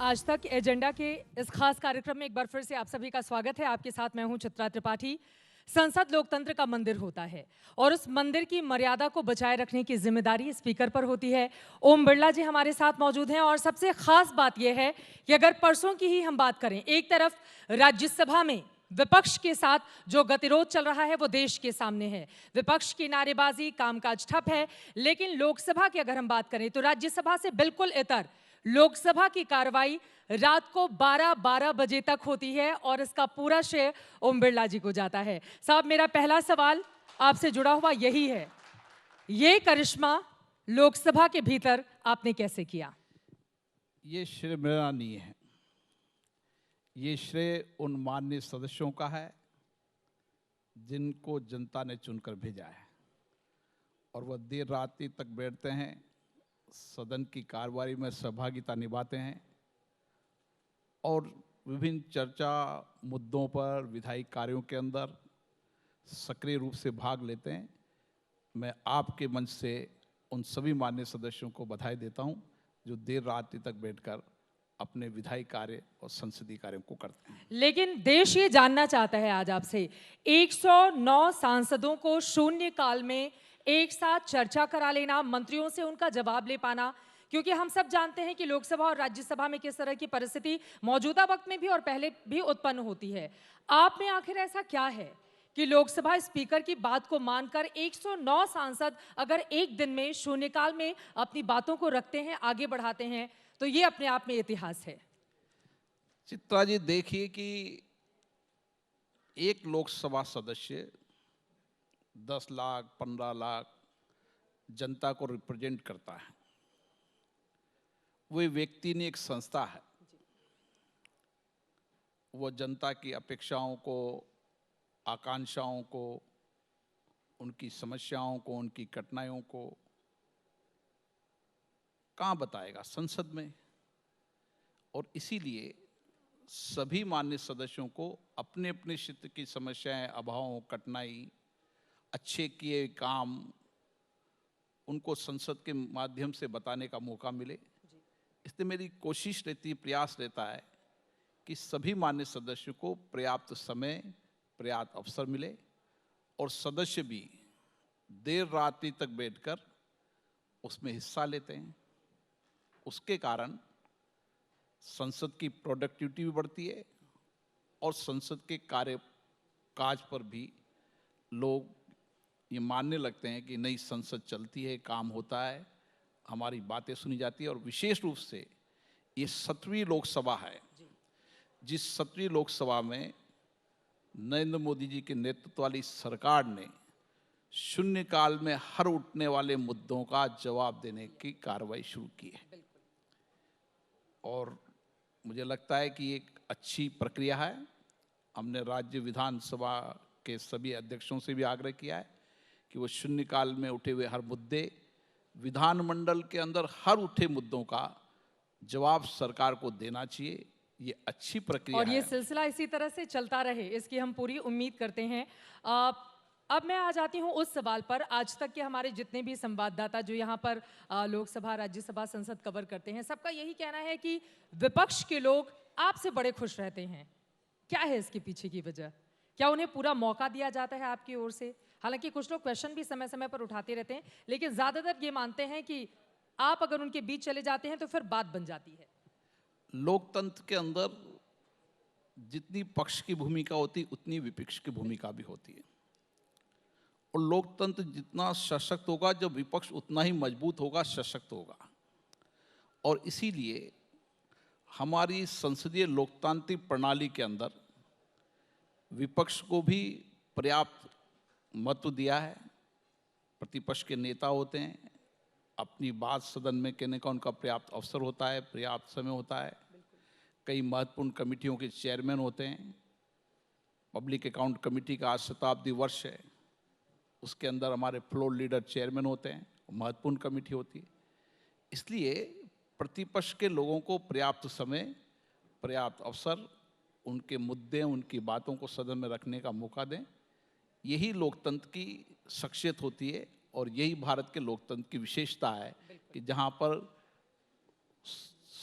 आज तक एजेंडा के इस खास कार्यक्रम में एक बार फिर से आप सभी का स्वागत है। आपके साथ मैं हूं चित्रा त्रिपाठी। संसद लोकतंत्र का मंदिर होता है और उस मंदिर की मर्यादा को बचाए रखने की जिम्मेदारी स्पीकर पर होती है। ओम बिरला जी हमारे साथ मौजूद हैं और सबसे खास बात यह है कि अगर परसों की ही हम बात करें, एक तरफ राज्यसभा में विपक्ष के साथ जो गतिरोध चल रहा है वो देश के सामने है। विपक्ष की नारेबाजी, कामकाज ठप है, लेकिन लोकसभा की अगर हम बात करें तो राज्यसभा से बिल्कुल इतर लोकसभा की कार्रवाई रात को 12-12 बजे तक होती है और इसका पूरा श्रेय ओम बिरला जी को जाता है। साहब, मेरा पहला सवाल आपसे जुड़ा हुआ यही है, ये करिश्मा लोकसभा के भीतर आपने कैसे किया? ये श्रेय मेरा नहीं है, ये श्रेय उन माननीय सदस्यों का है जिनको जनता ने चुनकर भेजा है और वह देर रात तक बैठते हैं, सदन की कार्रवाई में सहभागिता निभाते हैं और विभिन्न चर्चा मुद्दों पर विधायी कार्यों के अंदर सक्रिय रूप से भाग लेते हैं। मैं आपके मंच से उन सभी माननीय सदस्यों को बधाई देता हूं जो देर रात तक बैठकर अपने विधायी कार्य और संसदीय कार्यों को करते हैं। लेकिन देश ये जानना चाहता है आज आपसे, 109 सांसदों को शून्य काल में एक साथ चर्चा करा लेना, मंत्रियों से उनका जवाब ले पाना, क्योंकि हम सब जानते हैं कि लोकसभा और राज्यसभा में किस तरह की परिस्थिति मौजूदा वक्त में भी और पहले भी उत्पन्न होती है। आप में आखिर ऐसा क्या है कि लोकसभा स्पीकर की बात को मानकर 109 सांसद अगर एक दिन में शून्यकाल में अपनी बातों को रखते हैं, आगे बढ़ाते हैं, तो ये अपने आप में इतिहास है। चित्रा जी, देखिए कि एक लोकसभा सदस्य 10 लाख 15 लाख जनता को रिप्रेजेंट करता है। वो व्यक्ति नहीं, एक संस्था है। वो जनता की अपेक्षाओं को, आकांक्षाओं को, उनकी समस्याओं को, उनकी कठिनाइयों को कहाँ बताएगा? संसद में। और इसीलिए सभी माननीय सदस्यों को अपने अपने क्षेत्र की समस्याएं, अभावों, कठिनाई, अच्छे किए काम उनको संसद के माध्यम से बताने का मौका मिले। इसलिए मेरी कोशिश रहती है, प्रयास रहता है कि सभी माननीय सदस्यों को पर्याप्त समय, पर्याप्त अवसर मिले और सदस्य भी देर रात तक बैठकर उसमें हिस्सा लेते हैं। उसके कारण संसद की प्रोडक्टिविटी भी बढ़ती है और संसद के कार्य काज पर भी लोग ये मानने लगते हैं कि नई संसद चलती है, काम होता है, हमारी बातें सुनी जाती है। और विशेष रूप से ये 17वीं लोकसभा है, जिस 17वीं लोकसभा में नरेंद्र मोदी जी के नेतृत्व वाली सरकार ने शून्यकाल में हर उठने वाले मुद्दों का जवाब देने की कार्रवाई शुरू की है। और मुझे लगता है कि एक अच्छी प्रक्रिया है। हमने राज्य विधानसभा के सभी अध्यक्षों से भी आग्रह किया है कि वो शून्यकाल में उठे हुए हर मुद्दे, विधानमंडल के अंदर हर उठे मुद्दों का जवाब सरकार को देना चाहिए। ये अच्छी प्रक्रिया और है ये सिलसिला इसी तरह से चलता रहे, इसकी हम पूरी उम्मीद करते हैं। अब मैं आ जाती हूँ उस सवाल पर। आज तक के हमारे जितने भी संवाददाता जो यहाँ पर लोकसभा, राज्यसभा, संसद कवर करते हैं, सबका यही कहना है कि विपक्ष के लोग आपसे बड़े खुश रहते हैं। क्या है इसके पीछे की वजह? क्या उन्हें पूरा मौका दिया जाता है आपकी ओर से? हालांकि कुछ लोग क्वेश्चन भी समय समय पर उठाते रहते हैं, लेकिन ज्यादातर ये मानते हैं कि आप अगर उनके बीच चले जाते हैं तो फिर बात बन जाती है। लोकतंत्र के अंदर जितनी पक्ष की भूमिका होती उतनी विपक्ष की भूमिका भी होती है। और लोकतंत्र जितना सशक्त होगा, जब विपक्ष उतना ही मजबूत होगा, सशक्त होगा। और इसीलिए हमारी संसदीय लोकतांत्रिक प्रणाली के अंदर विपक्ष को भी पर्याप्त महत्व दिया है। प्रतिपक्ष के नेता होते हैं, अपनी बात सदन में कहने का उनका पर्याप्त अवसर होता है, पर्याप्त समय होता है। कई महत्वपूर्ण कमेटियों के चेयरमैन होते हैं। पब्लिक अकाउंट कमेटी का आज शताब्दी वर्ष है, उसके अंदर हमारे फ्लोर लीडर चेयरमैन होते हैं, महत्वपूर्ण कमेटी होती है। इसलिए प्रतिपक्ष के लोगों को पर्याप्त समय, पर्याप्त अवसर, उनके मुद्दे, उनकी बातों को सदन में रखने का मौका दें। यही लोकतंत्र की शख्सियत होती है और यही भारत के लोकतंत्र की विशेषता है कि जहां पर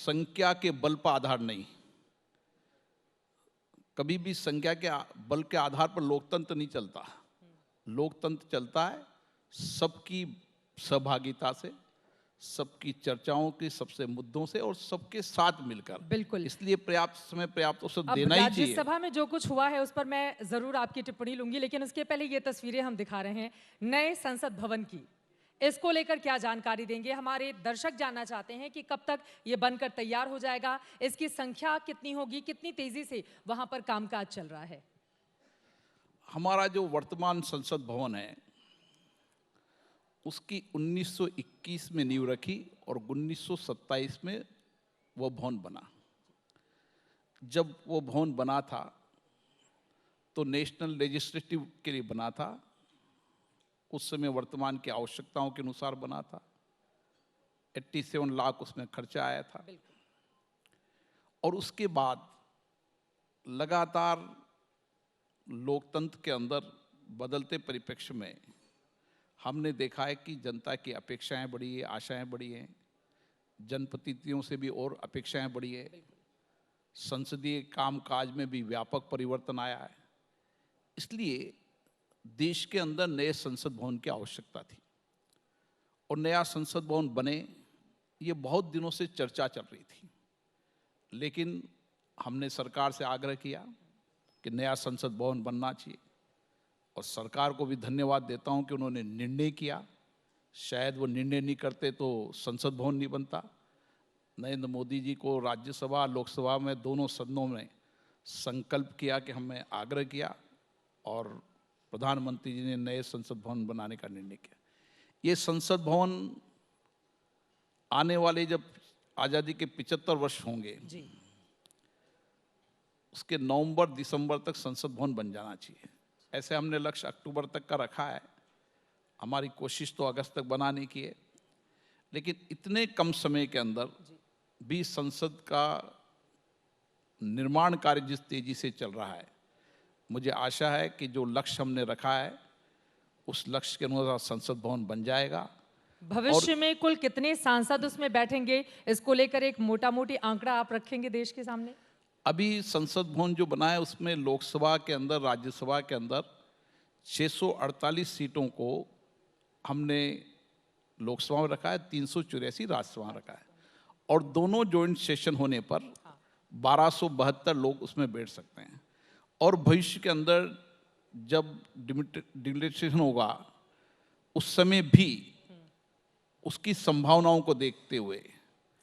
संख्या के बल पर आधार नहीं, कभी भी संख्या के बल के आधार पर लोकतंत्र नहीं चलता। लोकतंत्र चलता है सबकी सहभागिता से, सबकी चर्चाओं के, सबसे मुद्दों से और सबके साथ मिलकर। बिल्कुल। इसलिए पर्याप्त समय, पर्याप्त अवसर अब देना ही चाहिए। राज्यसभा में जो कुछ हुआ है उस पर मैं जरूर आपकी टिप्पणी लूंगी, लेकिन उसके पहले ये तस्वीरें हम दिखा रहे हैं नए संसद भवन की। इसको लेकर क्या जानकारी देंगे? हमारे दर्शक जानना चाहते हैं कि कब तक ये बनकर तैयार हो जाएगा, इसकी संख्या कितनी होगी, कितनी तेजी से वहां पर कामकाज चल रहा है? हमारा जो वर्तमान संसद भवन है उसकी 1921 में नींव रखी और 1927 में वो भवन बना। जब वो भवन बना था तो नेशनल लेजिस्लेटिव के लिए बना था, उस समय वर्तमान की आवश्यकताओं के अनुसार बना था। 87 लाख उसमें खर्चा आया था। और उसके बाद लगातार लोकतंत्र के अंदर बदलते परिप्रेक्ष्य में हमने देखा है कि जनता की अपेक्षाएं बढ़ी है, आशाएं बढ़ी हैं, जनप्रतिनिधियों से भी और अपेक्षाएं बढ़ी है, संसदीय कामकाज में भी व्यापक परिवर्तन आया है। इसलिए देश के अंदर नए संसद भवन की आवश्यकता थी और नया संसद भवन बने, ये बहुत दिनों से चर्चा चल रही थी। लेकिन हमने सरकार से आग्रह किया कि नया संसद भवन बनना चाहिए और सरकार को भी धन्यवाद देता हूं कि उन्होंने निर्णय किया। शायद वो निर्णय नहीं करते तो संसद भवन नहीं बनता। नरेंद्र मोदी जी को राज्यसभा, लोकसभा में दोनों सदनों में संकल्प किया कि हमें आग्रह किया और प्रधानमंत्री जी ने नए संसद भवन बनाने का निर्णय किया। ये संसद भवन आने वाले जब आज़ादी के 75 वर्ष होंगे जी, उसके नवंबर दिसंबर तक संसद भवन बन जाना चाहिए। ऐसे हमने लक्ष्य अक्टूबर तक का रखा है। हमारी कोशिश तो अगस्त तक बनाने की है, लेकिन इतने कम समय के अंदर भी संसद का निर्माण कार्य जिस तेजी से चल रहा है, मुझे आशा है कि जो लक्ष्य हमने रखा है उस लक्ष्य के अनुसार संसद भवन बन जाएगा। भविष्य में कुल कितने सांसद उसमें बैठेंगे, इसको लेकर एक मोटा मोटी आंकड़ा आप रखेंगे देश के सामने? अभी संसद भवन जो बना है उसमें लोकसभा के अंदर, राज्यसभा के अंदर 648 सीटों को हमने लोकसभा में रखा है, 384 राज्यसभा में रखा है और दोनों जॉइंट सेशन होने पर 1272 लोग उसमें बैठ सकते हैं। और भविष्य के अंदर जब डिलिमिटेशन होगा उस समय भी उसकी संभावनाओं को देखते हुए,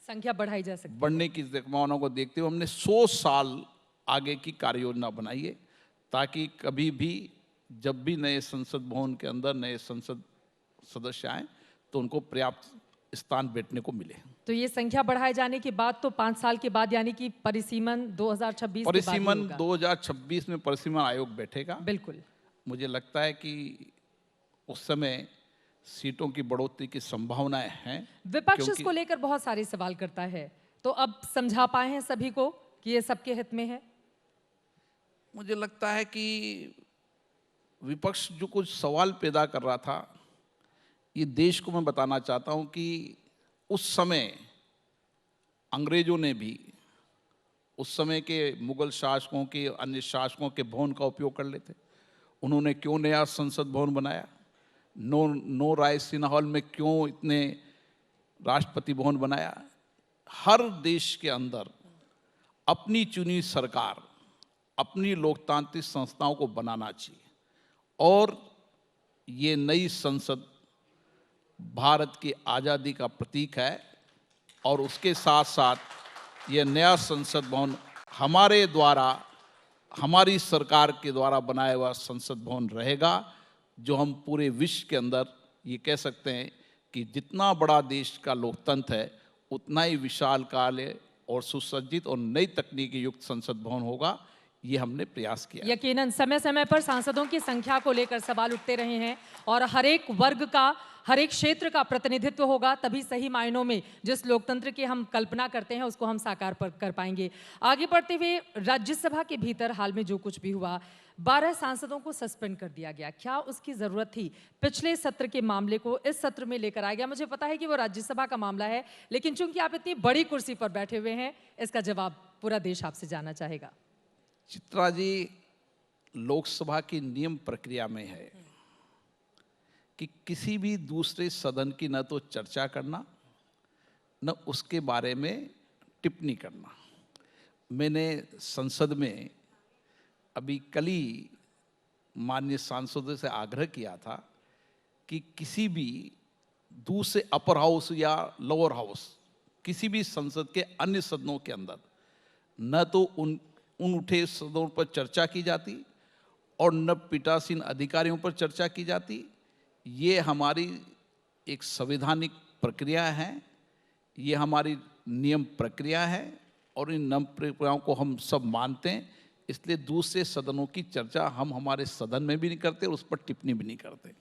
संख्या बढ़ाई जा सकती है। बढ़ने की संभावनाओं को देखते हुए हमने 100 साल आगे की कार्य योजना बनाई है, ताकि कभी भी जब भी नए संसद भवन के अंदर नए संसद सदस्य आए तो उनको पर्याप्त स्थान बैठने को मिले। तो ये संख्या बढ़ाए जाने के बाद तो 5 साल के बाद, यानी कि परिसीमन 2026 के बाद ही परिसीमन होगा। 2026 में परिसीमन आयोग बैठेगा। बिल्कुल। मुझे लगता है कि उस समय सीटों की बढ़ोतरी की संभावनाएं हैं। विपक्ष इसको लेकर बहुत सारे सवाल करता है, तो अब समझा पाए हैं सभी को कि ये सबके हित में है? मुझे लगता है कि विपक्ष जो कुछ सवाल पैदा कर रहा था, ये देश को मैं बताना चाहता हूं कि उस समय अंग्रेजों ने भी उस समय के मुगल शासकों के, अन्य शासकों के भवन का उपयोग कर लेते। उन्होंने क्यों नया संसद भवन बनाया? नो रायसीना हॉल में क्यों इतने राष्ट्रपति भवन बनाया? हर देश के अंदर अपनी चुनी सरकार, अपनी लोकतांत्रिक संस्थाओं को बनाना चाहिए और ये नई संसद भारत की आज़ादी का प्रतीक है और उसके साथ साथ ये नया संसद भवन हमारे द्वारा, हमारी सरकार के द्वारा बनाया हुआ संसद भवन रहेगा, जो हम पूरे विश्व के अंदर ये कह सकते हैं कि जितना बड़ा देश का लोकतंत्र है उतना ही विशालकाय और सुसज्जित और नई तकनीकी युक्त संसद भवन होगा। ये हमने प्रयास किया। यकीनन समय समय पर सांसदों की संख्या को लेकर सवाल उठते रहे हैं और हर एक वर्ग का, हर एक क्षेत्र का प्रतिनिधित्व होगा, तभी सही मायनों में जिस लोकतंत्र की हम कल्पना करते हैं उसको हम साकार कर पाएंगे। आगे बढ़ते हुए राज्यसभा के भीतर हाल में जो कुछ भी हुआ, 12 सांसदों को सस्पेंड कर दिया गया, क्या उसकी जरूरत थी? पिछले सत्र के मामले को इस सत्र में लेकर आ गया। मुझे पता है कि वो राज्यसभा का मामला है, लेकिन चूंकि आप इतनी बड़ी कुर्सी पर बैठे हुए हैं, इसका जवाब पूरा देश आपसे जानना चाहेगा। चित्रा जी, लोकसभा की नियम प्रक्रिया में है कि किसी भी दूसरे सदन की न तो चर्चा करना, न उसके बारे में टिप्पणी करना। मैंने संसद में अभी कल ही माननीय सांसदों से आग्रह किया था कि किसी भी दूसरे अपर हाउस या लोअर हाउस, किसी भी संसद के अन्य सदनों के अंदर न तो उन उठे सदनों पर चर्चा की जाती और न पीठासीन अधिकारियों पर चर्चा की जाती। ये हमारी एक संवैधानिक प्रक्रिया है, ये हमारी नियम प्रक्रिया है और इन नियम प्रक्रियाओं को हम सब मानते हैं। इसलिए दूसरे सदनों की चर्चा हम हमारे सदन में भी नहीं करते और उस पर टिप्पणी भी नहीं करते।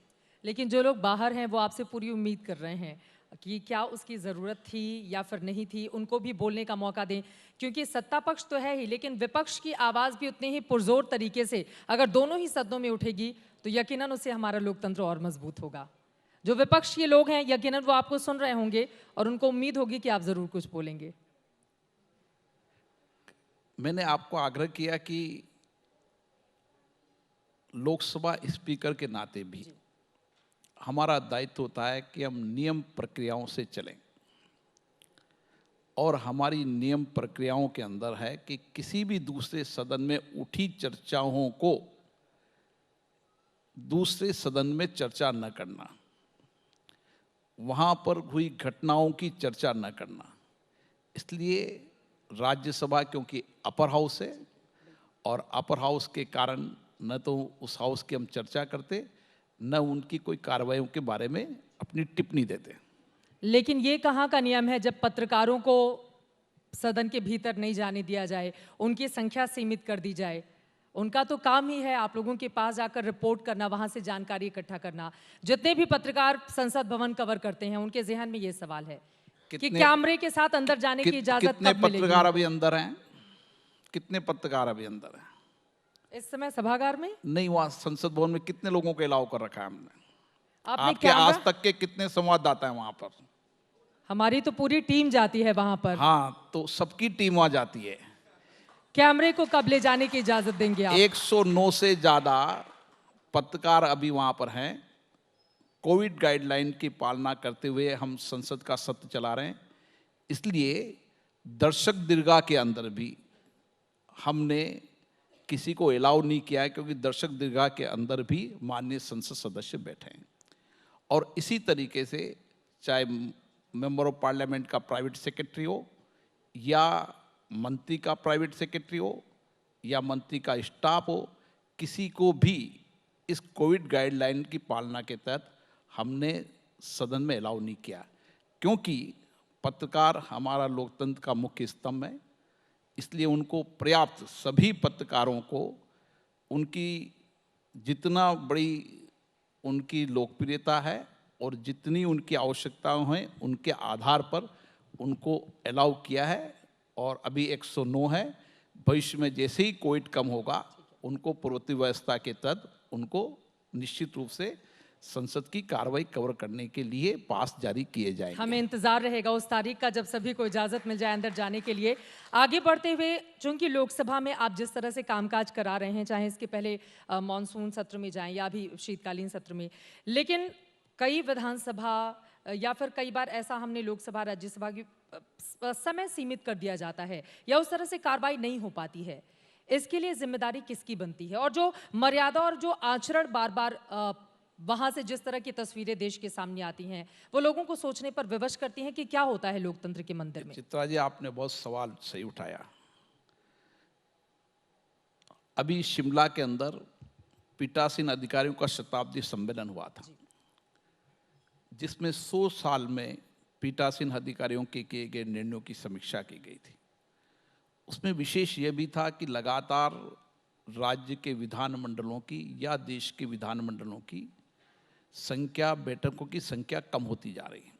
लेकिन जो लोग बाहर हैं वो आपसे पूरी उम्मीद कर रहे हैं कि क्या उसकी ज़रूरत थी या फिर नहीं थी, उनको भी बोलने का मौका दें, क्योंकि सत्ता पक्ष तो है ही, लेकिन विपक्ष की आवाज़ भी उतनी ही पुरजोर तरीके से अगर दोनों ही सदनों में उठेगी तो यकीनन उससे हमारा लोकतंत्र और मजबूत होगा। जो विपक्ष के लोग हैं यकीनन वो आपको सुन रहे होंगे और उनको उम्मीद होगी कि आप ज़रूर कुछ बोलेंगे। मैंने आपको आग्रह किया कि लोकसभा स्पीकर के नाते भी हमारा दायित्व होता है कि हम नियम प्रक्रियाओं से चलें और हमारी नियम प्रक्रियाओं के अंदर है कि किसी भी दूसरे सदन में उठी चर्चाओं को दूसरे सदन में चर्चा न करना, वहाँ पर हुई घटनाओं की चर्चा न करना। इसलिए राज्यसभा क्योंकि अपर हाउस है और अपर हाउस के कारण न तो उस हाउस की हम चर्चा करते, न उनकी कोई कार्रवाइयों के बारे में अपनी टिप्पणी देते। लेकिन ये कहाँ का नियम है जब पत्रकारों को सदन के भीतर नहीं जाने दिया जाए, उनकी संख्या सीमित कर दी जाए? उनका तो काम ही है आप लोगों के पास जाकर रिपोर्ट करना, वहां से जानकारी इकट्ठा करना। जितने भी पत्रकार संसद भवन कवर करते हैं उनके जहन में ये सवाल है कि कैमरे के साथ अंदर जाने की इजाजत कितने कब मिलेगी? पत्रकार अभी अंदर हैं? कितने पत्रकार अभी अंदर हैं इस समय सभागार में? नहीं, वहां संसद भवन में कितने लोगों को अलाउ कर रखा है हमने? आपने आपके आज तक के कितने संवाददाता हैं वहां पर? हमारी तो पूरी टीम जाती है वहां पर। हाँ, तो सबकी टीम वहां जाती है। कैमरे को कब ले जाने की इजाजत देंगे आप? 109 से ज्यादा पत्रकार अभी वहां पर हैं। कोविड गाइडलाइन की पालना करते हुए हम संसद का सत्र चला रहे हैं। इसलिए दर्शक दीर्घा के अंदर भी हमने किसी को अलाउ नहीं किया है, क्योंकि दर्शक दीर्घा के अंदर भी माननीय संसद सदस्य बैठे हैं। और इसी तरीके से चाहे मेंबर ऑफ पार्लियामेंट का प्राइवेट सेक्रेटरी हो या मंत्री का प्राइवेट सेक्रेटरी हो या मंत्री का स्टाफ हो, किसी को भी इस कोविड गाइडलाइन की पालना के तहत हमने सदन में अलाउ नहीं किया, क्योंकि पत्रकार हमारा लोकतंत्र का मुख्य स्तंभ है। इसलिए उनको पर्याप्त, सभी पत्रकारों को उनकी जितना बड़ी उनकी लोकप्रियता है और जितनी उनकी आवश्यकताएं हैं उनके आधार पर उनको अलाउ किया है। और अभी 109 है। भविष्य में जैसे ही कोविड कम होगा उनको पूर्ववर्ती व्यवस्था के तहत उनको निश्चित रूप से संसद की कार्रवाई कवर करने के लिए पास जारी किए जाएंगे। हमें इंतजार रहेगा उस तारीख का जब सभी को इजाजत मिल जाए अंदर जाने के लिए। आगे बढ़ते हुए, चूंकि लोकसभा में आप जिस तरह से कामकाज करा रहे हैं, चाहे इसके पहले मॉनसून सत्र में जाएं या भी शीतकालीन सत्र में, लेकिन कई विधानसभा या फिर कई बार ऐसा हमने लोकसभा राज्यसभा की समय सीमित कर दिया जाता है या उस तरह से कार्रवाई नहीं हो पाती है। इसके लिए जिम्मेदारी किसकी बनती है? और जो मर्यादा और जो आचरण बार बार वहां से जिस तरह की तस्वीरें देश के सामने आती हैं, वो लोगों को सोचने पर विवश करती हैं कि क्या होता है लोकतंत्र के मंदिर में। चित्रा जी, आपने बहुत सवाल सही उठाया। अभी शिमला के अंदर पीठासीन अधिकारियों का शताब्दी सम्मेलन हुआ था, जिसमें 100 साल में पीठासीन अधिकारियों के किए गए निर्णयों की समीक्षा की गई थी। उसमें विशेष यह भी था कि लगातार राज्य के विधानमंडलों की या देश के विधानमंडलों की संख्या, बैठकों की संख्या कम होती जा रही है।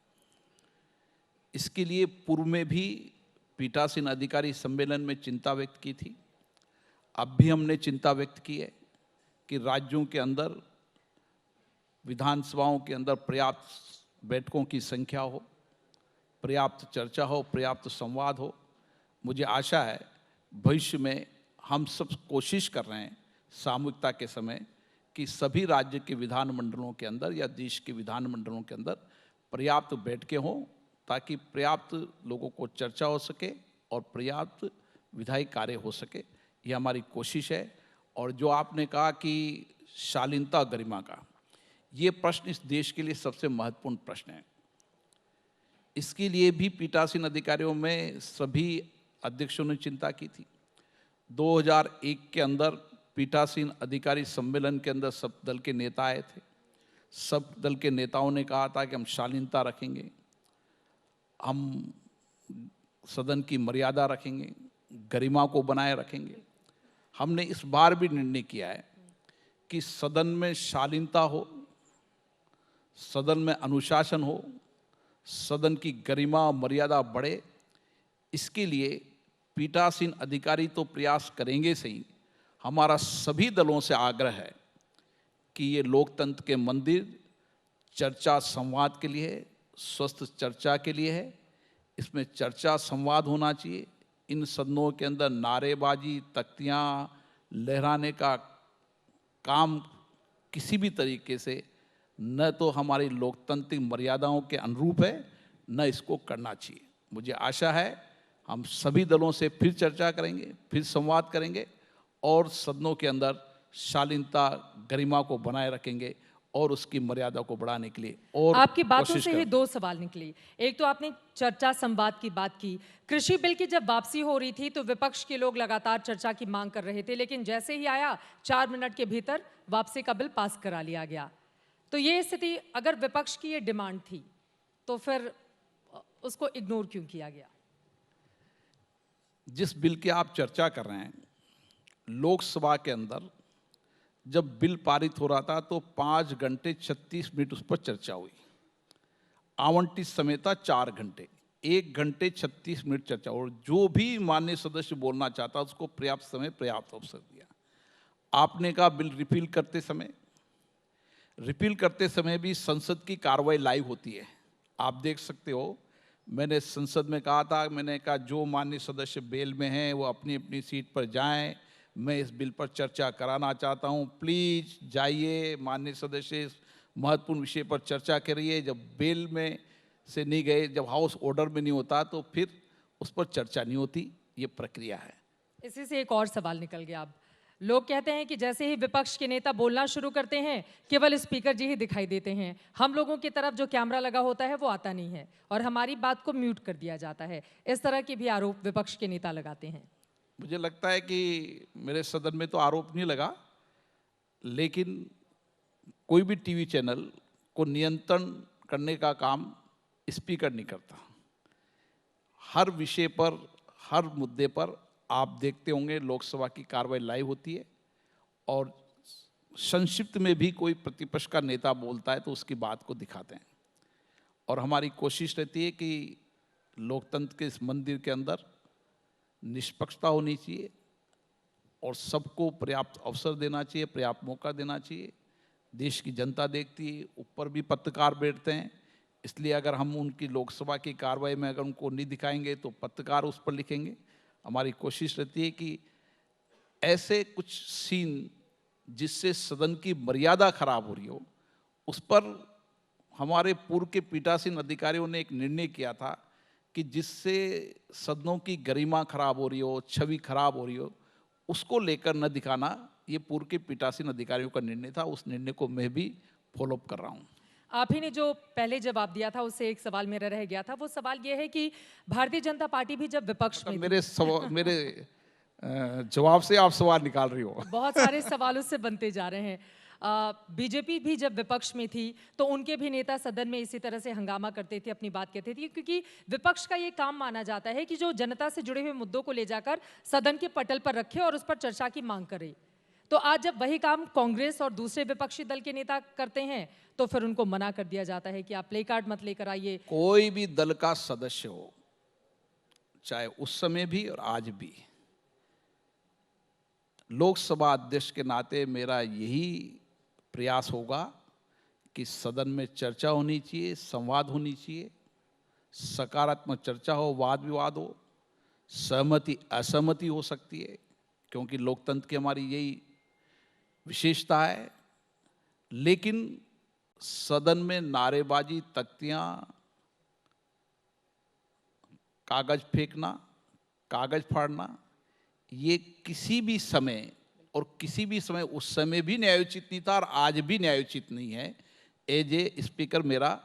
इसके लिए पूर्व में भी पीठासीन अधिकारी सम्मेलन में चिंता व्यक्त की थी। अब भी हमने चिंता व्यक्त की है कि राज्यों के अंदर, विधानसभाओं के अंदर पर्याप्त बैठकों की संख्या हो, पर्याप्त चर्चा हो, पर्याप्त संवाद हो। मुझे आशा है भविष्य में हम सब कोशिश कर रहे हैं सामूहिकता के समय कि सभी राज्य के विधानमंडलों के अंदर या देश के विधानमंडलों के अंदर पर्याप्त बैठकें हों, ताकि पर्याप्त लोगों को चर्चा हो सके और पर्याप्त विधायी कार्य हो सके। ये हमारी कोशिश है। और जो आपने कहा कि शालीनता गरिमा का, ये प्रश्न इस देश के लिए सबसे महत्वपूर्ण प्रश्न है। इसके लिए भी पीठासीन अधिकारियों में सभी अध्यक्षों ने चिंता की थी। 2001 के अंदर पीठासीन अधिकारी सम्मेलन के अंदर सब दल के नेता आए थे। सब दल के नेताओं ने कहा था कि हम शालीनता रखेंगे, हम सदन की मर्यादा रखेंगे, गरिमा को बनाए रखेंगे। हमने इस बार भी निर्णय किया है कि सदन में शालीनता हो, सदन में अनुशासन हो, सदन की गरिमा मर्यादा बढ़े। इसके लिए पीठासीन अधिकारी तो प्रयास करेंगे सही, हमारा सभी दलों से आग्रह है कि ये लोकतंत्र के मंदिर चर्चा संवाद के लिए है, स्वस्थ चर्चा के लिए है। इसमें चर्चा संवाद होना चाहिए। इन सदनों के अंदर नारेबाजी, तख्तियाँ लहराने का काम किसी भी तरीके से न तो हमारी लोकतांत्रिक मर्यादाओं के अनुरूप है, न इसको करना चाहिए। मुझे आशा है हम सभी दलों से फिर चर्चा करेंगे, फिर संवाद करेंगे और सदनों के अंदर शालीनता गरिमा को बनाए रखेंगे और उसकी मर्यादा को बढ़ाने के लिए और आपकी बातों कोशिश से ही करेंगे। दो सवाल निकले। एक तो आपने चर्चा संवाद की बात की। कृषि बिल की जब वापसी हो रही थी तो विपक्ष के लोग लगातार चर्चा की मांग कर रहे थे, लेकिन जैसे ही आया 4 मिनट के भीतर वापसी का बिल पास करा लिया गया। तो ये स्थिति, अगर विपक्ष की ये डिमांड थी तो फिर उसको इग्नोर क्यों किया गया? जिस बिल की आप चर्चा कर रहे हैं, लोकसभा के अंदर जब बिल पारित हो रहा था तो 5 घंटे 36 मिनट उस पर चर्चा हुई। आवंटित समय था 4 घंटे, 1 घंटे 36 मिनट चर्चा, और जो भी माननीय सदस्य बोलना चाहता उसको पर्याप्त समय, पर्याप्त अवसर दिया। आपने कहा बिल रिपील करते समय भी संसद की कार्रवाई लाइव होती है, आप देख सकते हो। मैंने संसद में कहा था, मैंने कहा जो माननीय सदस्य बेल में हैं वो अपनी अपनी सीट पर जाएं, मैं इस बिल पर चर्चा कराना चाहता हूं, प्लीज जाइए, माननीय सदस्य इस महत्वपूर्ण विषय पर चर्चा करिए। जब बेल में से नहीं गए, जब हाउस ऑर्डर में नहीं होता तो फिर उस पर चर्चा नहीं होती। ये प्रक्रिया है। इसी से एक और सवाल निकल गया। अब लोग कहते हैं कि जैसे ही विपक्ष के नेता बोलना शुरू करते हैं केवल स्पीकर जी ही दिखाई देते हैं, हम लोगों की तरफ जो कैमरा लगा होता है वो आता नहीं है और हमारी बात को म्यूट कर दिया जाता है। इस तरह के भी आरोप विपक्ष के नेता लगाते हैं। मुझे लगता है कि मेरे सदन में तो आरोप नहीं लगा, लेकिन कोई भी टीवी चैनल को नियंत्रण करने का काम स्पीकर नहीं करता। हर विषय पर, हर मुद्दे पर आप देखते होंगे लोकसभा की कार्रवाई लाइव होती है और संक्षिप्त में भी कोई प्रतिपक्ष का नेता बोलता है तो उसकी बात को दिखाते हैं। और हमारी कोशिश रहती है कि लोकतंत्र के इस मंदिर के अंदर निष्पक्षता होनी चाहिए और सबको पर्याप्त अवसर देना चाहिए, पर्याप्त मौका देना चाहिए। देश की जनता देखती है, ऊपर भी पत्रकार बैठते हैं, इसलिए अगर हम उनकी लोकसभा की कार्रवाई में अगर उनको नहीं दिखाएंगे तो पत्रकार उस पर लिखेंगे। हमारी कोशिश रहती है कि ऐसे कुछ सीन जिससे सदन की मर्यादा खराब हो रही हो, उस पर हमारे पूर्व के पीठासीन अधिकारियों ने एक निर्णय किया था कि जिससे सदनों की गरिमा खराब हो रही हो, छवि खराब हो रही हो, उसको लेकर न दिखाना। ये पूर्व के पीठासीन अधिकारियों का निर्णय था, उस निर्णय को मैं भी फॉलोअप कर रहा हूँ। आप ही ने जो पहले जवाब दिया था उससे एक सवाल मेरा रह गया था। वो सवाल ये है कि भारतीय जनता पार्टी भी जब विपक्ष में थी, मेरे जवाब से आप सवाल निकाल रही हो। बहुत सारे सवाल उससे बनते जा रहे हैं। बीजेपी भी जब विपक्ष में थी तो उनके भी नेता सदन में इसी तरह से हंगामा करते थे, अपनी बात कहते थे, क्योंकि विपक्ष का ये काम माना जाता है कि जो जनता से जुड़े हुए मुद्दों को ले जाकर सदन के पटल पर रखे और उस पर चर्चा की मांग करे। तो आज जब वही काम कांग्रेस और दूसरे विपक्षी दल के नेता करते हैं तो फिर उनको मना कर दिया जाता है कि आप प्ले कार्ड मत लेकर आइए। कोई भी दल का सदस्य हो, चाहे उस समय भी और आज भी, लोकसभा अध्यक्ष के नाते मेरा यही प्रयास होगा कि सदन में चर्चा होनी चाहिए, संवाद होनी चाहिए, सकारात्मक चर्चा हो, वाद विवाद हो, सहमति असहमति हो सकती है, क्योंकि लोकतंत्र की हमारी यही विशेषता है। लेकिन सदन में नारेबाजी, तख्तियां, कागज फेंकना, कागज फाड़ना, ये किसी भी समय और किसी भी समय, उस समय भी न्यायोचित नहीं था और आज भी न्यायोचित नहीं है। एज ए स्पीकर मेरा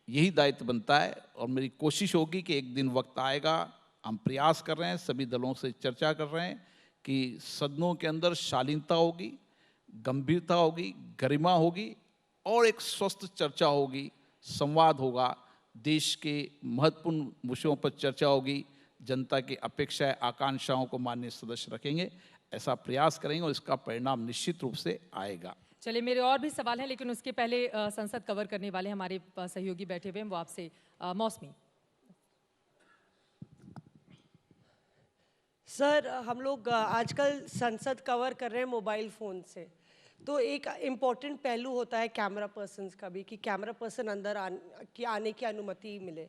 यही दायित्व बनता है और मेरी कोशिश होगी कि एक दिन वक्त आएगा, हम प्रयास कर रहे हैं, सभी दलों से चर्चा कर रहे हैं कि सदनों के अंदर शालीनता होगी, गंभीरता होगी, गरिमा होगी और एक स्वस्थ चर्चा होगी, संवाद होगा, देश के महत्वपूर्ण विषयों पर चर्चा होगी, जनता की अपेक्षाएं, आकांक्षाओं को माननीय सदस्य रखेंगे, ऐसा प्रयास करेंगे और इसका परिणाम निश्चित रूप से आएगा। चलिए, मेरे और भी सवाल हैं, लेकिन उसके पहले संसद कवर करने वाले हमारे सहयोगी बैठे हुए हैं, वो आपसे मौसमी। सर, हम लोग आजकल संसद कवर कर रहे हैं मोबाइल फ़ोन से, तो एक इम्पॉर्टेंट पहलू होता है कैमरा पर्सन्स का भी, कि कैमरा पर्सन अंदर आने की अनुमति मिले,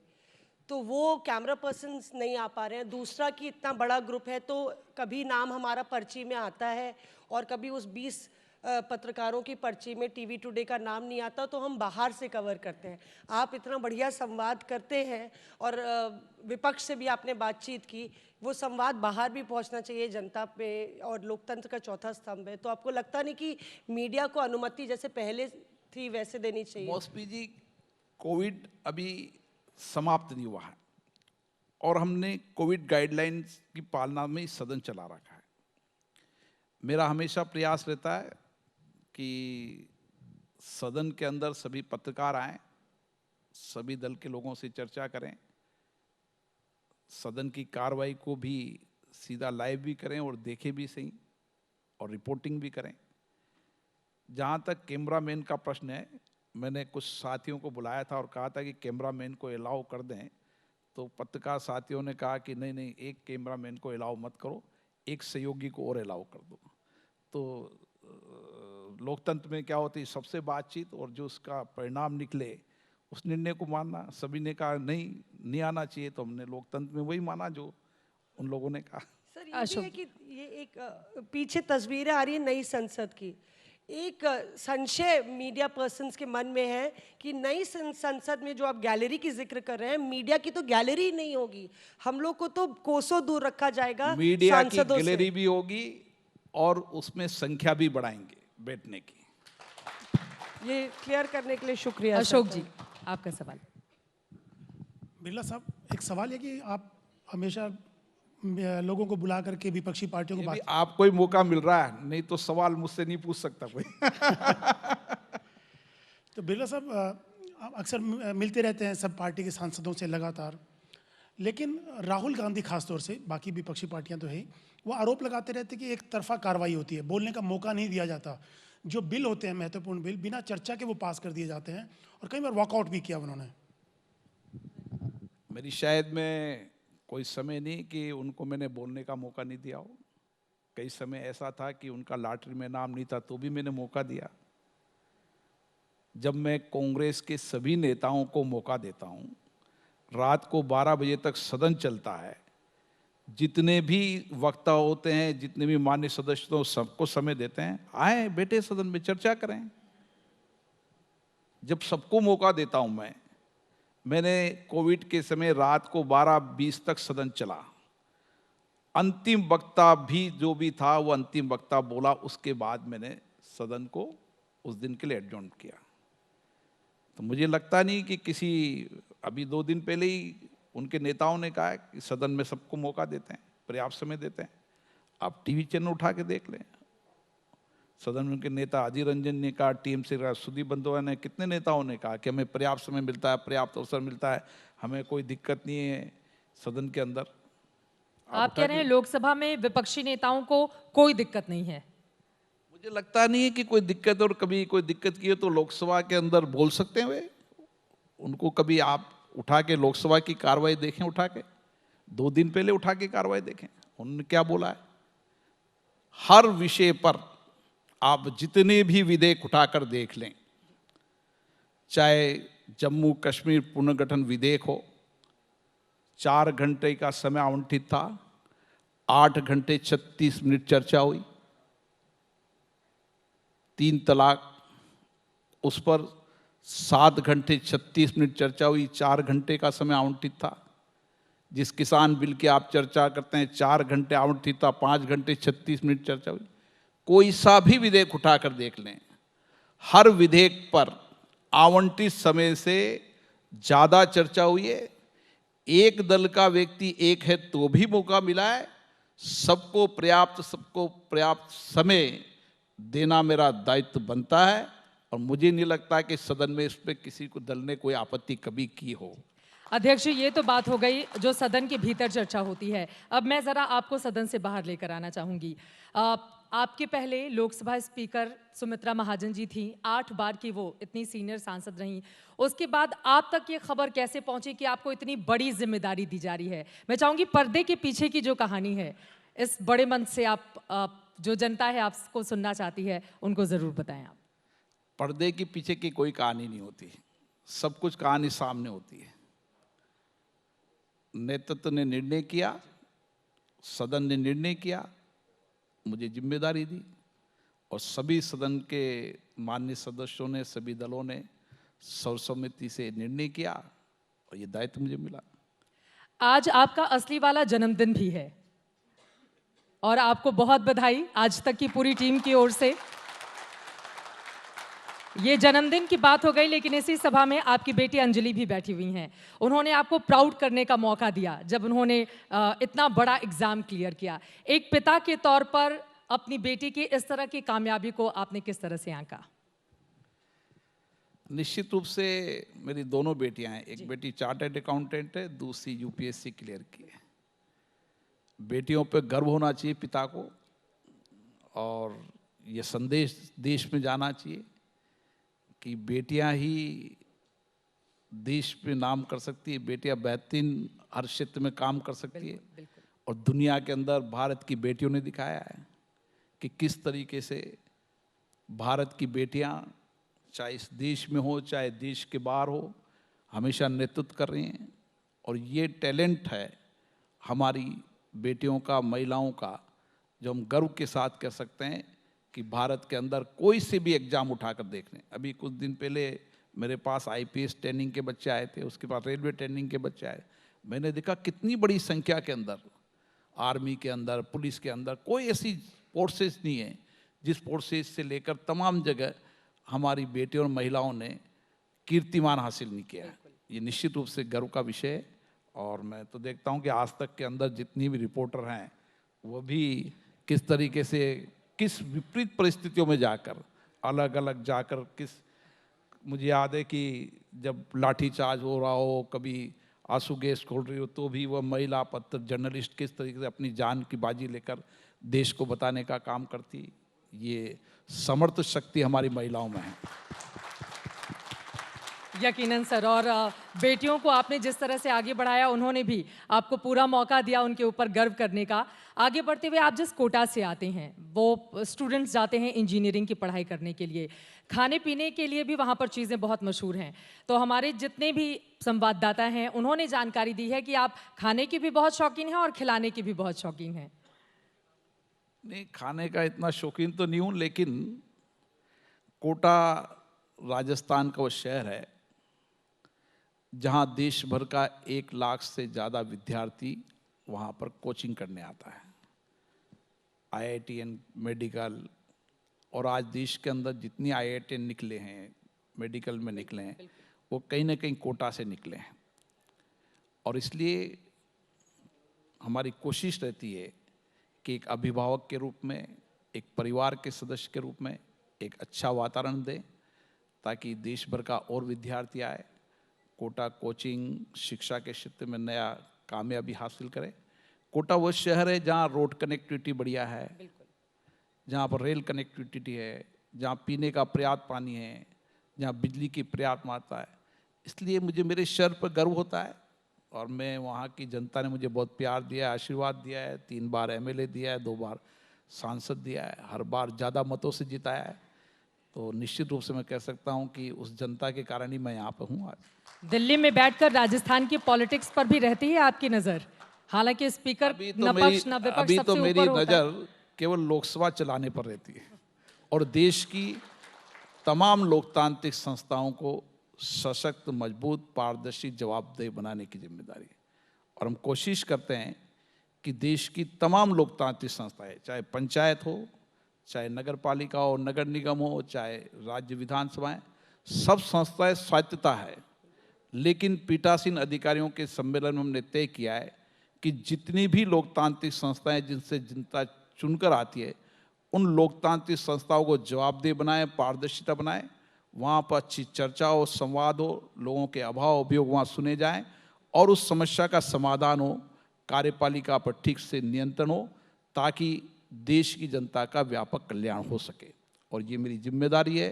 तो वो कैमरा पर्सन्स नहीं आ पा रहे हैं। दूसरा कि इतना बड़ा ग्रुप है तो कभी नाम हमारा पर्ची में आता है और कभी उस 20 पत्रकारों की पर्ची में टीवी टुडे का नाम नहीं आता, तो हम बाहर से कवर करते हैं। आप इतना बढ़िया संवाद करते हैं और विपक्ष से भी आपने बातचीत की, वो संवाद बाहर भी पहुंचना चाहिए जनता पे, और लोकतंत्र का चौथा स्तंभ है। तो आपको लगता नहीं कि मीडिया को अनुमति जैसे पहले थी वैसे देनी चाहिए? मौसमी जी, कोविड अभी समाप्त नहीं हुआ है और हमने कोविड गाइडलाइंस की पालना में ही सदन चला रखा है। मेरा हमेशा प्रयास रहता है कि सदन के अंदर सभी पत्रकार आएं, सभी दल के लोगों से चर्चा करें, सदन की कार्रवाई को भी सीधा लाइव भी करें और देखें भी सही और रिपोर्टिंग भी करें। जहाँ तक कैमरामैन का प्रश्न है, मैंने कुछ साथियों को बुलाया था और कहा था कि कैमरामैन को अलाउ कर दें, तो पत्रकार साथियों ने कहा कि नहीं नहीं, एक कैमरामैन को अलाउ मत करो, एक सहयोगी को और अलाउ कर दो। तो लोकतंत्र में क्या होती है, सबसे बातचीत और जो उसका परिणाम निकले उस निर्णय को मानना। सभी ने कहा नहीं आना चाहिए, तो हमने लोकतंत्र में वही माना जो उन लोगों ने कहा। सर, ये भी है कि ये एक पीछे तस्वीरें आ रही है नई संसद की, एक संशय मीडिया पर्सन्स के मन में है कि नई संसद में जो आप गैलरी की जिक्र कर रहे हैं, मीडिया की तो गैलरी ही नहीं होगी, हम लोग को तो कोसों दूर रखा जाएगा। मीडिया की गैलरी भी होगी और उसमें संख्या भी बढ़ाएंगे बैठने की। ये क्लियर करने के लिए शुक्रिया। अशोक जी, आपका सवाल। बिरला साहब, एक सवाल है कि आप हमेशा लोगों को बुला करके विपक्षी पार्टियों को बात, आपको ही मौका मिल रहा है, नहीं तो सवाल मुझसे नहीं पूछ सकता कोई। तो बिरला साहब, आप अक्सर मिलते रहते हैं सब पार्टी के सांसदों से लगातार, लेकिन राहुल गांधी खासतौर से, बाकी विपक्षी पार्टियां तो है, वो आरोप लगाते रहते कि एक तरफा कार्रवाई होती है, बोलने का मौका नहीं दिया जाता। जो बिल होते हैं महत्वपूर्ण बिल, बिना चर्चा के वो पास कर दिए जाते हैं और कई बार वॉकआउट भी किया उन्होंने। मेरी शायद में कोई समय नहीं कि उनको मैंने बोलने का मौका नहीं दिया हो। कई समय ऐसा था कि उनका लॉटरी में नाम नहीं था तो भी मैंने मौका दिया। जब मैं कांग्रेस के सभी नेताओं को मौका देता हूं, रात को 12 बजे तक सदन चलता है, जितने भी वक्ता होते हैं, जितने भी मान्य सदस्य हो, सबको समय देते हैं, आए बैठे सदन में चर्चा करें। जब सबको मौका देता हूं मैंने कोविड के समय रात को 12:20 तक सदन चला। अंतिम वक्ता भी जो भी था वो अंतिम वक्ता बोला, उसके बाद मैंने सदन को उस दिन के लिए एडजॉर्न किया। तो मुझे लगता नहीं कि किसी, अभी 2 दिन पहले ही उनके नेताओं ने कहा कि सदन में सबको मौका देते हैं, पर्याप्त समय देते हैं। आप टीवी चैनल उठा के देख लें, सदन में उनके नेता अधीर रंजन ने कहा, टीएमसी का सुदीप बंदोपाध्याय ने, कितने नेताओं ने कहा कि हमें पर्याप्त समय मिलता है, पर्याप्त अवसर मिलता है, हमें कोई दिक्कत नहीं है सदन के अंदर। आप कह रहे हैं लोकसभा में विपक्षी नेताओं को कोई दिक्कत नहीं है? मुझे लगता नहीं है कि कोई दिक्कत, और कभी कोई दिक्कत की है तो लोकसभा के अंदर बोल सकते हैं वे। उनको कभी आप उठा के लोकसभा की कार्रवाई देखें, उठा के 2 दिन पहले उठा के कार्रवाई देखें, उन्होंने क्या बोला है। हर विषय पर आप जितने भी विधेयक उठाकर देख लें, चाहे जम्मू कश्मीर पुनर्गठन विधेयक हो, 4 घंटे का समय आवंटित था, 8 घंटे 36 मिनट चर्चा हुई। 3 तलाक, उस पर 7 घंटे 36 मिनट चर्चा हुई, 4 घंटे का समय आवंटित था। जिस किसान बिल की आप चर्चा करते हैं, 4 घंटे आवंटित था, 5 घंटे 36 मिनट चर्चा हुई। कोई सा भी विधेयक उठाकर देख लें, हर विधेयक पर आवंटित समय से ज्यादा चर्चा हुई है। एक दल का व्यक्ति एक है तो भी मौका मिला है। सबको पर्याप्त समय देना मेरा दायित्व बनता है, और मुझे नहीं लगता कि सदन में इस पर किसी को दल ने कोई आपत्ति कभी की हो। अध्यक्ष जी, ये तो बात हो गई जो सदन के भीतर चर्चा होती है। अब मैं जरा आपको सदन से बाहर लेकर आना चाहूंगी। आपके पहले लोकसभा स्पीकर सुमित्रा महाजन जी थी, 8 बार की वो इतनी सीनियर सांसद रहीं। उसके बाद आप तक ये खबर कैसे पहुंची कि आपको इतनी बड़ी जिम्मेदारी दी जा रही है? मैं चाहूंगी पर्दे के पीछे की जो कहानी है, इस बड़े मंच से आप जो जनता है आपको सुनना चाहती है, उनको जरूर बताएं आप। पर्दे के पीछे की कोई कहानी नहीं होती, सब कुछ कहानी सामने होती है। नेतृत्व ने निर्णय किया, सदन ने निर्णय किया, मुझे जिम्मेदारी दी, और सभी सदन के माननीय सदस्यों ने, सभी दलों ने सर्वसम्मति से निर्णय किया, और ये दायित्व मुझे मिला। आज आपका असली वाला जन्मदिन भी है, और आपको बहुत बधाई आज तक की पूरी टीम की ओर से। ये जन्मदिन की बात हो गई, लेकिन इसी सभा में आपकी बेटी अंजलि भी बैठी हुई हैं। उन्होंने आपको प्राउड करने का मौका दिया जब उन्होंने इतना बड़ा एग्जाम क्लियर किया। एक पिता के तौर पर अपनी बेटी की इस तरह की कामयाबी को आपने किस तरह से आंका? निश्चित रूप से मेरी दोनों बेटियां हैं। एक बेटी चार्टर्ड अकाउंटेंट है, दूसरी यूपीएससी क्लियर की है। बेटियों पे गर्व होना चाहिए पिता को, और ये संदेश देश में जाना चाहिए कि बेटियां ही देश में नाम कर सकती है, बेटियां बेहतरीन हर क्षेत्र में काम कर सकती है। और दुनिया के अंदर भारत की बेटियों ने दिखाया है कि किस तरीके से भारत की बेटियां, चाहे इस देश में हो चाहे देश के बाहर हो, हमेशा नेतृत्व कर रही हैं। और ये टैलेंट है हमारी बेटियों का, महिलाओं का, जो हम गर्व के साथ कह सकते हैं कि भारत के अंदर कोई से भी एग्जाम उठाकर देख लें। अभी कुछ दिन पहले मेरे पास आईपीएस ट्रेनिंग के बच्चे आए थे, उसके बाद रेलवे ट्रेनिंग के बच्चे आए। मैंने देखा कितनी बड़ी संख्या के अंदर, आर्मी के अंदर, पुलिस के अंदर, कोई ऐसी फोर्सेस नहीं है जिस फोर्सेस से लेकर तमाम जगह हमारी बेटियों और महिलाओं ने कीर्तिमान हासिल नहीं किया है। ये निश्चित रूप से गर्व का विषय है। और मैं तो देखता हूँ कि आज तक के अंदर जितनी भी रिपोर्टर हैं, वो भी किस तरीके से, किस विपरीत परिस्थितियों में जाकर, अलग अलग जाकर, मुझे याद है कि जब लाठीचार्ज हो रहा हो, कभी आंसू गैस खोल रही हो, तो भी वह महिला पत्र जर्नलिस्ट किस तरीके से अपनी जान की बाजी लेकर देश को बताने का काम करती। ये समर्थ शक्ति हमारी महिलाओं में है। यकीनन सर, और बेटियों को आपने जिस तरह से आगे बढ़ाया, उन्होंने भी आपको पूरा मौका दिया उनके ऊपर गर्व करने का। आगे बढ़ते हुए आप जिस कोटा से आते हैं, वो स्टूडेंट्स जाते हैं इंजीनियरिंग की पढ़ाई करने के लिए, खाने पीने के लिए भी वहाँ पर चीज़ें बहुत मशहूर हैं। तो हमारे जितने भी संवाददाता हैं, उन्होंने जानकारी दी है कि आप खाने के भी बहुत शौकीन हैं और खिलाने के भी बहुत शौकीन हैं। नहीं, खाने का इतना शौकीन तो नहीं हूँ, लेकिन कोटा राजस्थान का वो शहर है जहाँ देश भर का 1 लाख से ज़्यादा विद्यार्थी वहाँ पर कोचिंग करने आता है। IITN मेडिकल, और आज देश के अंदर जितनी IITN निकले हैं, मेडिकल में निकले हैं, वो कहीं ना कहीं कोटा से निकले हैं। और इसलिए हमारी कोशिश रहती है कि एक अभिभावक के रूप में, एक परिवार के सदस्य के रूप में एक अच्छा वातावरण दें, ताकि देश भर का और विद्यार्थी आए, कोटा कोचिंग शिक्षा के क्षेत्र में नया कामयाबी हासिल करे। कोटा वो शहर है जहाँ रोड कनेक्टिविटी बढ़िया है, जहाँ पर रेल कनेक्टिविटी है, जहाँ पीने का पर्याप्त पानी है, जहाँ बिजली की पर्याप्त मात्रा है। इसलिए मुझे मेरे शहर पर गर्व होता है, और मैं वहाँ की जनता ने मुझे बहुत प्यार दिया है, आशीर्वाद दिया है। 3 बार MLA दिया है, 2 बार सांसद दिया है, हर बार ज़्यादा मतों से जिताया है, तो निश्चित रूप से मैं कह सकता हूं कि उस जनता के कारण ही मैं यहाँ पे हूँ आज। दिल्ली में बैठकर राजस्थान की पॉलिटिक्स पर भी रहती है आपकी नजर, हालांकि स्पीकर न पक्ष न विपक्ष अभी तो सबसे मेरी ऊपर होता है। नज़र केवल लोकसभा चलाने पर रहती है और देश की तमाम लोकतांत्रिक संस्थाओं को सशक्त, मजबूत, पारदर्शी, जवाबदेह बनाने की जिम्मेदारी है। और हम कोशिश करते हैं कि देश की तमाम लोकतांत्रिक संस्थाएं, चाहे पंचायत हो, चाहे नगर पालिका हो, नगर निगम हो, चाहे राज्य विधानसभाएं, सब संस्थाएं स्वायत्तता है। लेकिन पीठासीन अधिकारियों के सम्मेलन में हमने तय किया है कि जितनी भी लोकतांत्रिक संस्थाएं जिनसे जनता चुनकर आती है, उन लोकतांत्रिक संस्थाओं को जवाबदेह बनाएं, पारदर्शिता बनाएं, वहाँ पर अच्छी चर्चा हो, संवाद हो, लोगों के अभाव अभियोग वहाँ सुने जाएं और उस समस्या का समाधान हो, कार्यपालिका पर ठीक से नियंत्रण हो, ताकि देश की जनता का व्यापक कल्याण हो सके। और ये मेरी जिम्मेदारी है,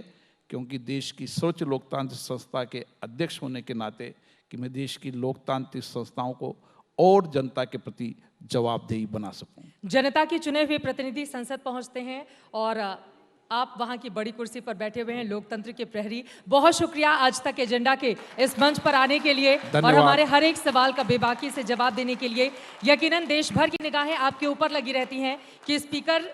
क्योंकि देश की सर्वोच्च लोकतांत्रिक संस्था के अध्यक्ष होने के नाते कि मैं देश की लोकतांत्रिक संस्थाओं को और जनता के प्रति जवाबदेही बना सकूं। जनता के चुने हुए प्रतिनिधि संसद पहुंचते हैं और आप वहां की बड़ी कुर्सी पर बैठे हुए हैं, लोकतंत्र के प्रहरी। बहुत शुक्रिया आज तक एजेंडा के इस मंच पर आने के लिए और हमारे हर एक सवाल का बेबाकी से जवाब देने के लिए। यकीनन देश भर की निगाहें आपके ऊपर लगी रहती हैं कि स्पीकर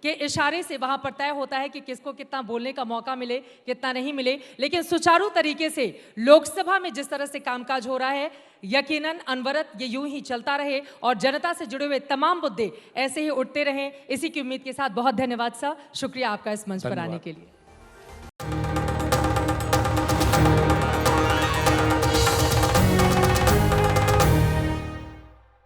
के इशारे से वहां पर तय होता है कि किसको कितना बोलने का मौका मिले, कितना नहीं मिले। लेकिन सुचारू तरीके से लोकसभा में जिस तरह से कामकाज हो रहा है, यकीनन अनवरत ये यूं ही चलता रहे और जनता से जुड़े हुए तमाम मुद्दे ऐसे ही उठते रहें, इसी की उम्मीद के साथ बहुत धन्यवाद सर, शुक्रिया आपका इस मंच पर आने के लिए।